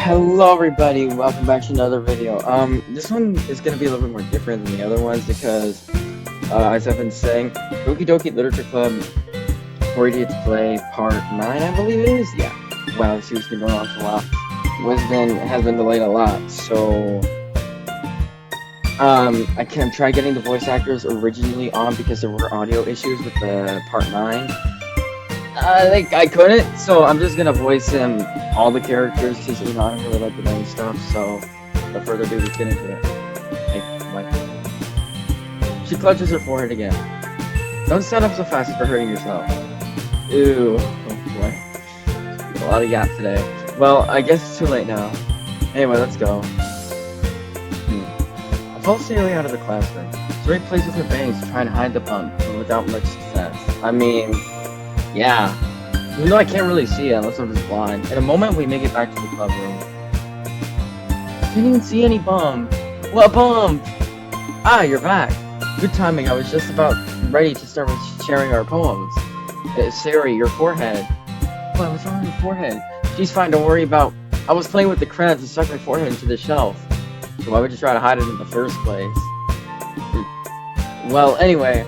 Hello everybody, welcome back to another video. This one is gonna be a little bit more different than the other ones because, as I've been saying, Doki Doki Literature Club 40 Days to Play Part 9, I believe it is? Yeah. Wow, this series has been going on for a while. Has been delayed a lot, so... I can try getting the voice actors originally on because there were audio issues with the Part 9. I couldn't, so I'm just gonna voice him all the characters because I don't really like the name stuff. So, without further ado, let's get into it. She clutches her forehead again. Don't stand up so fast if you're hurting yourself. Ew. Oh boy. A lot of yap today. Well, I guess it's too late now. Anyway, let's go. I pull Sayori out of the classroom. Sayori plays with her bangs to try and hide the bump, but without much success. I mean, yeah. Even though I can't really see it unless I'm just blind. In a moment, we make it back to the club room. I can't even see any bump. What bump? Ah, you're back. Good timing. I was just about ready to start sharing our poems. Sayori, your forehead. What? What's wrong with your forehead? She's fine. Don't worry about. I was playing with the crayons and stuck my forehead into the shelf. So why would you try to hide it in the first place? Well, anyway,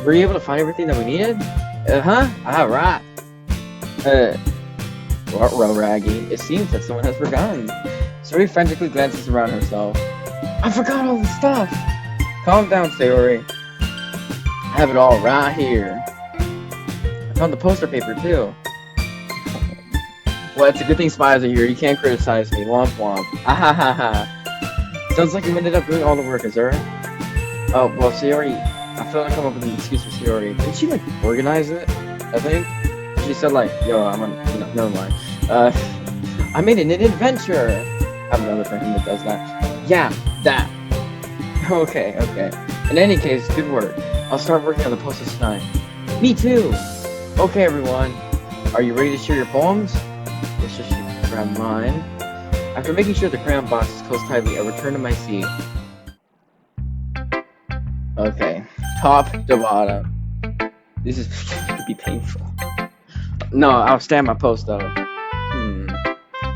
were you able to find everything that we needed? Alright. Ruh-roh, Raggy. It seems that someone has forgotten. Sayori frantically glances around herself. I forgot all the stuff! Calm down, Sayori. I have it all right here. I found the poster paper, too. Well, it's a good thing spies are here. You can't criticize me. Womp womp. Ahahaha. Sounds like you ended up doing all the work, is there? Oh, well, Sayori... I felt like come up with an excuse for Sayori. Did she, like, organize it? I think? She said, like, yo, I'm on... No, never mind. I made it an adventure! I have another friend that does that. Yeah, that. Okay. In any case, good work. I'll start working on the posters tonight. Me too! Okay, everyone. Are you ready to share your poems? Yes, just grab mine. After making sure the crayon box is closed tightly, I return to my seat. Okay. Top to bottom. This is gonna be painful. No, I'll stand my post though.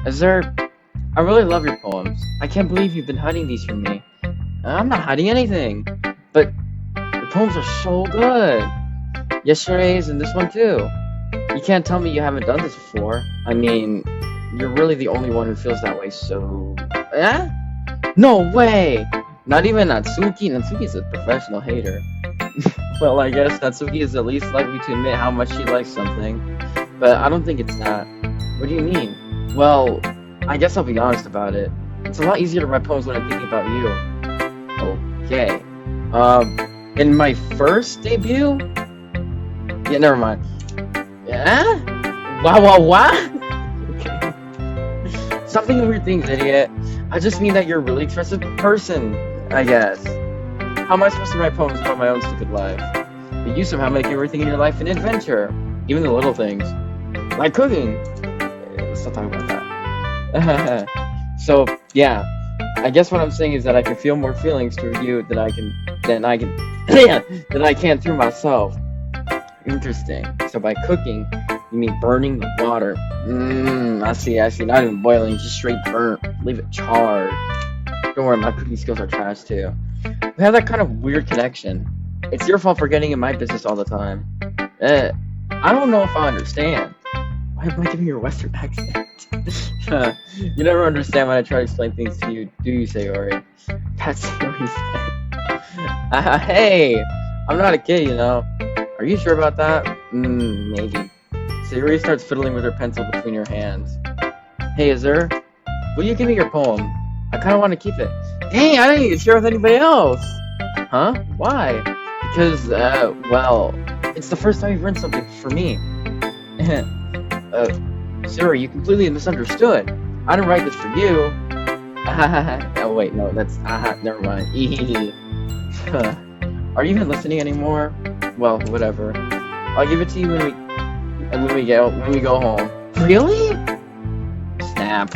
Is there... I really love your poems. I can't believe you've been hiding these from me. I'm not hiding anything. But your poems are so good. Yesterday's and this one too. You can't tell me you haven't done this before. I mean, you're really the only one who feels that way, so... Eh? No way! Not even Natsuki. Natsuki's a professional hater. Well, I guess Natsuki is at least likely to admit how much she likes something. But I don't think it's that. What do you mean? Well, I guess I'll be honest about it. It's a lot easier to write poems when I'm thinking about you. Okay. In my first debut? Yeah, never mind. Yeah? Wow. Okay. Stop thinking weird things, idiot. I just mean that you're a really expressive person, I guess. How am I supposed to write poems about my own stupid life? But you somehow make everything in your life an adventure. Even the little things. Like cooking. Let's not talk about that. So, yeah. I guess what I'm saying is that I can feel more feelings toward you than I can through myself. Interesting. So by cooking, you mean burning the water. I see. Not even boiling, just straight burnt. Leave it charred. Don't worry, my cooking skills are trash too. We have that kind of weird connection. It's your fault for getting in my business all the time. I don't know if I understand. Why am I giving you a Western accent? You never understand when I try to explain things to you, do you, Sayori? That's Sayori said. Hey! I'm not a kid, you know. Are you sure about that? Maybe. Sayori starts fiddling with her pencil between her hands. Hey, will you give me your poem? I kinda want to keep it. Hey, I didn't even share with anybody else! Huh? Why? Because, well, it's the first time you've written something for me. Sayori, you completely misunderstood. I didn't write this for you. Oh, wait, no, that's, never mind. Are you even listening anymore? Well, whatever. I'll give it to you when we go home. Really? Snap.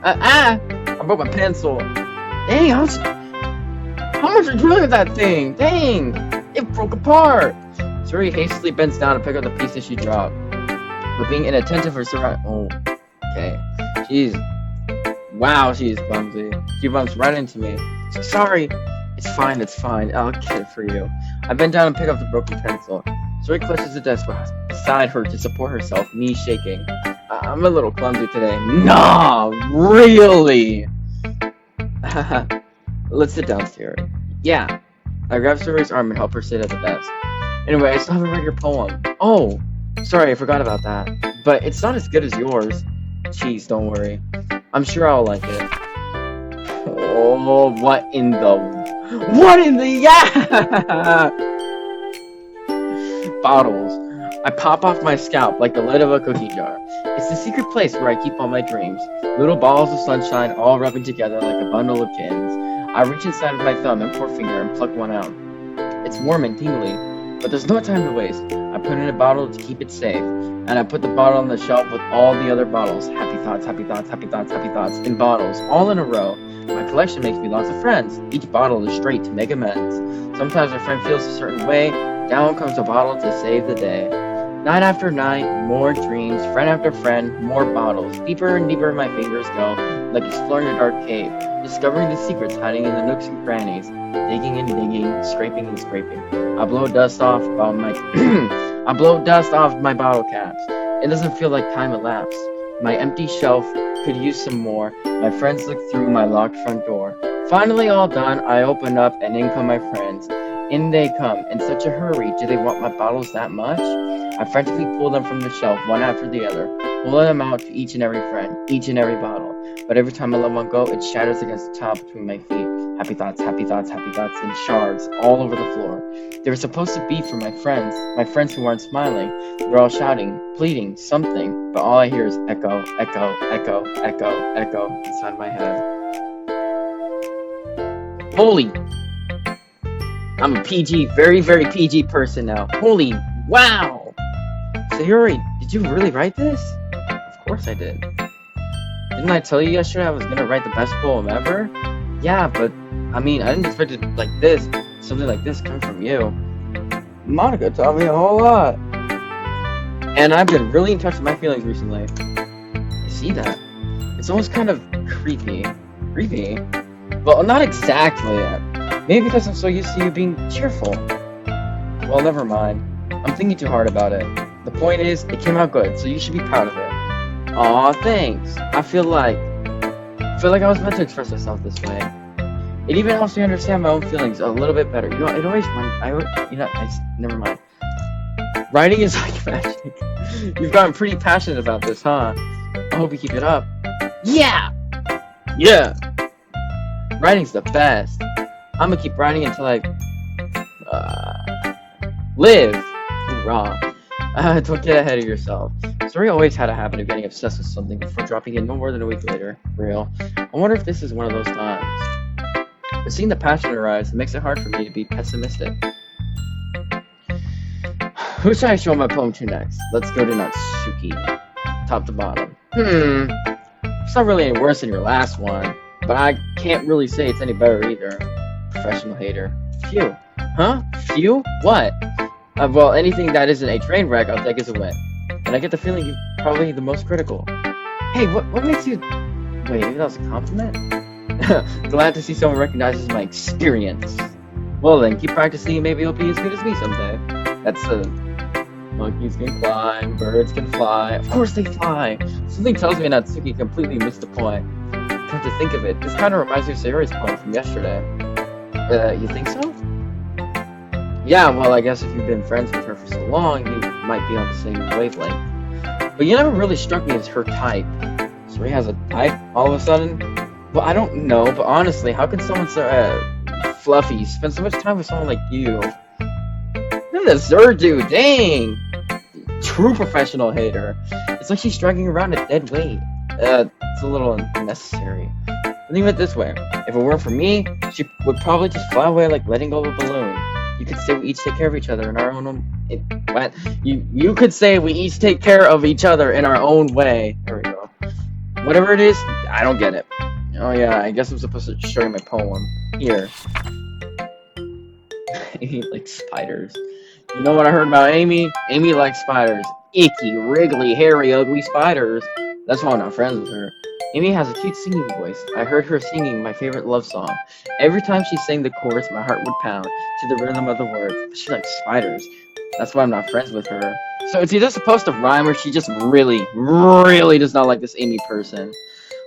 I broke my pencil. Dang, how much are you doing with that thing? Dang, it broke apart. Sayori hastily bends down to pick up the pieces she dropped. But being inattentive or surround. Oh, okay. Jeez. Wow, she's clumsy. She bumps right into me. Sorry. It's fine, it's fine. I'll get it for you. I bend down and pick up the broken pencil. Zoe clutches the desk beside her to support herself, knees shaking. I'm a little clumsy today. Nah, really? Let's sit downstairs. Yeah. I grab Zoe's arm and help her sit at the desk. Anyway, I still haven't read your poem. Oh, sorry, I forgot about that. But it's not as good as yours. Jeez, don't worry. I'm sure I'll like it. Oh, what in the yeah! Bottles. I pop off my scalp like the lid of a cookie jar. It's the secret place where I keep all my dreams. Little balls of sunshine all rubbing together like a bundle of kittens. I reach inside with my thumb and forefinger and pluck one out. It's warm and tingly, but there's no time to waste. I put it in a bottle to keep it safe, and I put the bottle on the shelf with all the other bottles. Happy thoughts, happy thoughts, happy thoughts, happy thoughts, in bottles, all in a row. My collection makes me lots of friends. Each bottle is straight to make amends. Sometimes a friend feels a certain way. Down comes a bottle to save the day. Night after night, more dreams, friend after friend, more bottles. Deeper and deeper my fingers go, like exploring a dark cave, discovering the secrets hiding in the nooks and crannies, digging and digging, scraping and scraping. I blow dust off my I blow dust off my bottle caps. It doesn't feel like time elapsed. My empty shelf could use some more. My friends look through my locked front door. Finally all done, I open up and in come my friends. In they come, in such a hurry. Do they want my bottles that much? I frantically pull them from the shelf, one after the other, pulling them out to each and every friend, each and every bottle. But every time I let one go, it shatters against the tile between my feet. Happy thoughts, happy thoughts, happy thoughts, in shards all over the floor. They were supposed to be for my friends who aren't smiling. They're all shouting, pleading, something, but all I hear is echo, echo, echo, echo, echo inside my head. Holy! I'm a PG, very, very PG person now. Holy wow! Sayori, did you really write this? Of course I did. Didn't I tell you yesterday I was gonna write the best poem ever? Yeah, but I mean, I didn't expect it like this. Something like this coming from you. Monica taught me a whole lot. And I've been really in touch with my feelings recently. I see that. It's almost kind of creepy. Creepy? Well, not exactly. Maybe because I'm so used to you being cheerful. Well, never mind. I'm thinking too hard about it. The point is, it came out good, so you should be proud of it. Aw, thanks. I feel like I was meant to express myself this way. It even helps me understand my own feelings a little bit better. You know, never mind. Writing is like magic. You've gotten pretty passionate about this, huh? I hope you keep it up. Yeah! Yeah! Writing's the best. I'm gonna keep writing until I live. Hoorah. Don't get ahead of yourself. Suri always had a habit of getting obsessed with something before dropping it no more than a week later. Real. I wonder if this is one of those times. But seeing the passion in her eyes makes it hard for me to be pessimistic. Who should I show my poem to next? Let's go to Natsuki. Top to bottom. It's not really any worse than your last one, but I can't really say it's any better either. Professional hater. Phew. Huh? Phew? What? Well, anything that isn't a train wreck, I'll take as a win. And I get the feeling you're probably the most critical. Hey, what makes you... Wait, maybe that was a compliment? Glad to see someone recognizes my experience. Well then, keep practicing and maybe you'll be as good as me someday. That's monkeys can climb, birds can fly. Of course they fly! Something tells me Natsuki completely missed the point. Come to think of it, this kind of reminds me of Sayori's poem from yesterday. You think so? Yeah, well, I guess if you've been friends with her for so long, you might be on the same wavelength. But you never really struck me as her type. Sayori has a type, all of a sudden? Well, I don't know, but honestly, how can someone so, fluffy spend so much time with someone like you? Look at this Zerdu, dang! True professional hater. It's like she's dragging around a dead weight. It's a little unnecessary. Think of it this way. If it weren't for me, she would probably just fly away like letting go of a balloon. You could say we each take care of each other in our own... What? You could say we each take care of each other in our own way. There we go. Whatever it is, I don't get it. Oh yeah, I guess I'm supposed to show you my poem. Here. Amy likes spiders. You know what I heard about Amy? Amy likes spiders. Icky, wriggly, hairy, ugly spiders. That's why I'm not friends with her. Amy has a cute singing voice. I heard her singing my favorite love song. Every time she sang the chorus, my heart would pound to the rhythm of the words. But she likes spiders. That's why I'm not friends with her. So it's either supposed to rhyme or she just really, really does not like this Amy person.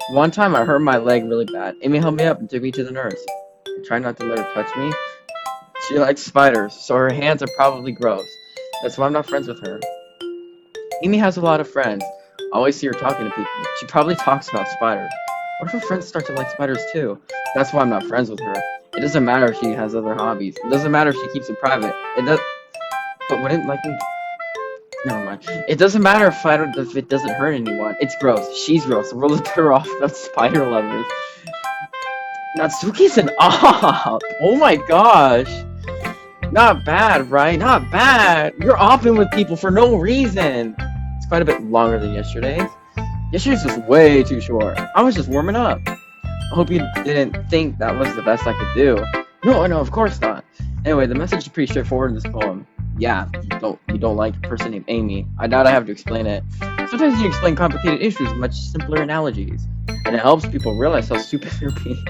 One time I hurt my leg really bad. Amy helped me up and took me to the nurse. I tried not to let her touch me. She likes spiders, so her hands are probably gross. That's why I'm not friends with her. Amy has a lot of friends. I always see her talking to people. She probably talks about spiders. What if her friends start to like spiders too? That's why I'm not friends with her. It doesn't matter if she has other hobbies. It doesn't matter if she keeps it private. It does. But wouldn't liking? Never mind. It doesn't matter if it doesn't hurt anyone. It's gross. She's gross. We'll let her off about spider lovers. Natsuki's an op. Oh my gosh. Not bad, right? Not bad. You're opping with people for no reason. It's quite a bit longer than yesterday's. Yesterday's was way too short. I was just warming up. I hope you didn't think that was the best I could do. No, of course not. Anyway, the message is pretty straightforward in this poem. Yeah, you don't like a person named Amy. I doubt I have to explain it. Sometimes you explain complicated issues with much simpler analogies, and it helps people realize how stupid they're being.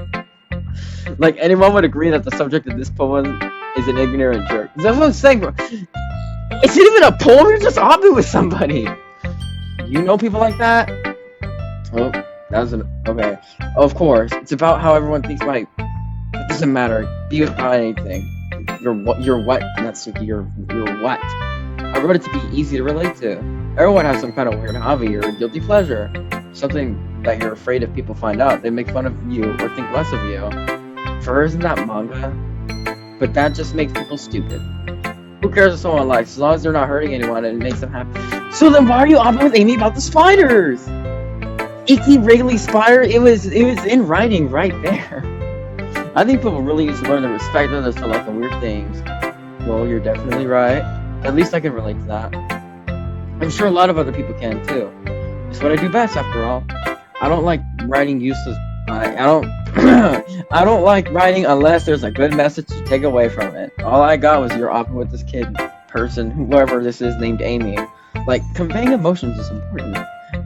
Like, anyone would agree that the subject of this poem is an ignorant jerk. That's what I'm saying, bro. It's not even a poem, you're just arguing with somebody. You know people like that? Oh, that was okay. Of course, it's about how everyone thinks it doesn't matter. Be about anything. You're what, Natsuki? You're what? I wrote it to be easy to relate to. Everyone has some kind of weird hobby or guilty pleasure. Something that you're afraid if people find out, they make fun of you or think less of you. For her, isn't that manga? But that just makes people stupid. Who cares if someone likes, as long as they're not hurting anyone and it makes them happy. So then why are you arguing with Amy about the spiders? Icky Wrigley spider, it was in writing right there. I think people really need to learn to respect others for liking weird things. Well, you're definitely right. At least I can relate to that. I'm sure a lot of other people can too. It's what I do best, after all. I don't like writing useless. I don't. I don't like writing unless there's a good message to take away from it. All I got was you're off with this person, whoever this is, named Amy. Like, conveying emotions is important,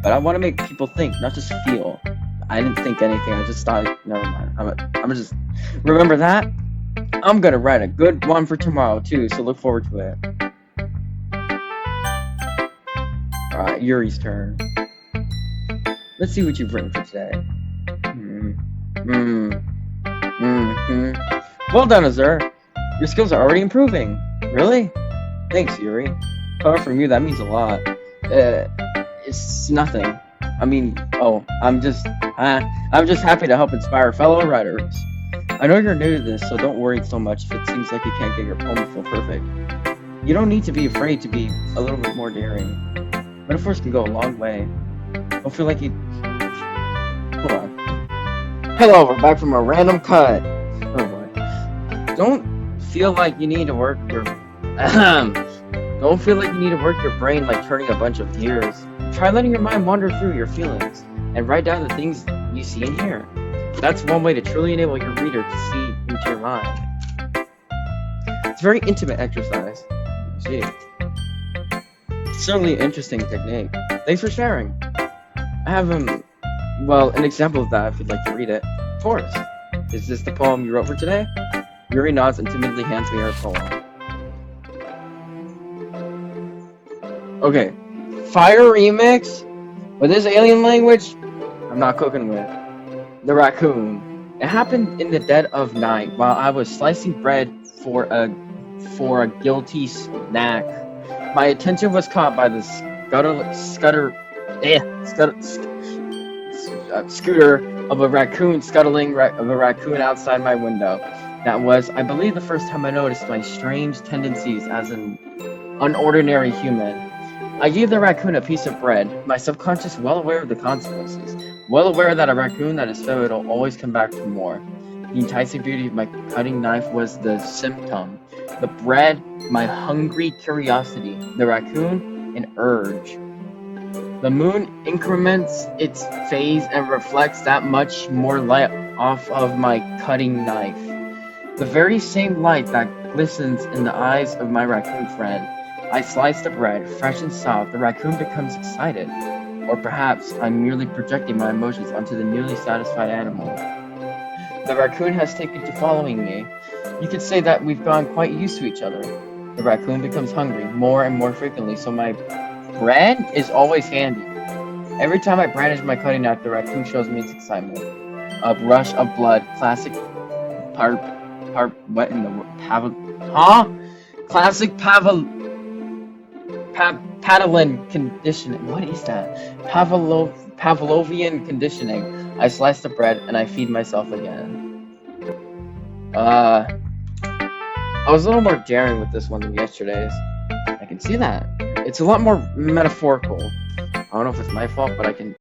but I want to make people think, not just feel. I didn't think anything. I just thought. Never mind. I'm just remember that. I'm gonna write a good one for tomorrow too, so look forward to it. Alright, Yuri's turn. Let's see what you've written for today. Well done, Azur. Your skills are already improving. Really? Thanks, Yuri. Coming from you, that means a lot. It's nothing. I mean, I'm just happy to help inspire fellow writers. I know you're new to this, so don't worry so much if it seems like you can't get your poem to feel perfect. You don't need to be afraid to be a little bit more daring. Metaphors can go a long way. Don't feel like you... Hold on. Hello, we're back from a random cut. Oh boy. Don't feel like you need to work your... Don't feel like you need to work your brain like turning a bunch of gears. Try letting your mind wander through your feelings and write down the things you see and hear. That's one way to truly enable your reader to see into your mind. It's a very intimate exercise. Gee. Certainly an interesting technique. Thanks for sharing. I have an example of that if you'd like to read it. Of course. Is this the poem you wrote for today? Yuri nods and timidly hands me her poem. Okay. Fire remix? With this alien language? I'm not cooking with. The raccoon. It happened in the dead of night while I was slicing bread for a guilty snack. My attention was caught by the scooter of a raccoon scuttling of a raccoon outside my window. That was, I believe, the first time I noticed my strange tendencies as an unordinary human. I gave the raccoon a piece of bread, my subconscious well aware of the consequences, well aware that a raccoon that is fed will always come back for more. The enticing beauty of my cutting knife was the symptom. The bread, my hungry curiosity. The raccoon, an urge. The moon increments its phase and reflects that much more light off of my cutting knife. The very same light that glistens in the eyes of my raccoon friend. I slice the bread, fresh and soft. The raccoon becomes excited. Or perhaps I'm merely projecting my emotions onto the newly satisfied animal. The raccoon has taken to following me. You could say that we've gotten quite used to each other. The raccoon becomes hungry more and more frequently, so my bread is always handy. Every time I brandish my cutting knife, the raccoon shows me its excitement. A rush of blood, classic what in the world? Classic Pavlovian conditioning. What is that? Pavlovian conditioning. I slice the bread and I feed myself again. I was a little more daring with this one than yesterday's. I can see that. It's a lot more metaphorical. I don't know if it's my fault, but I can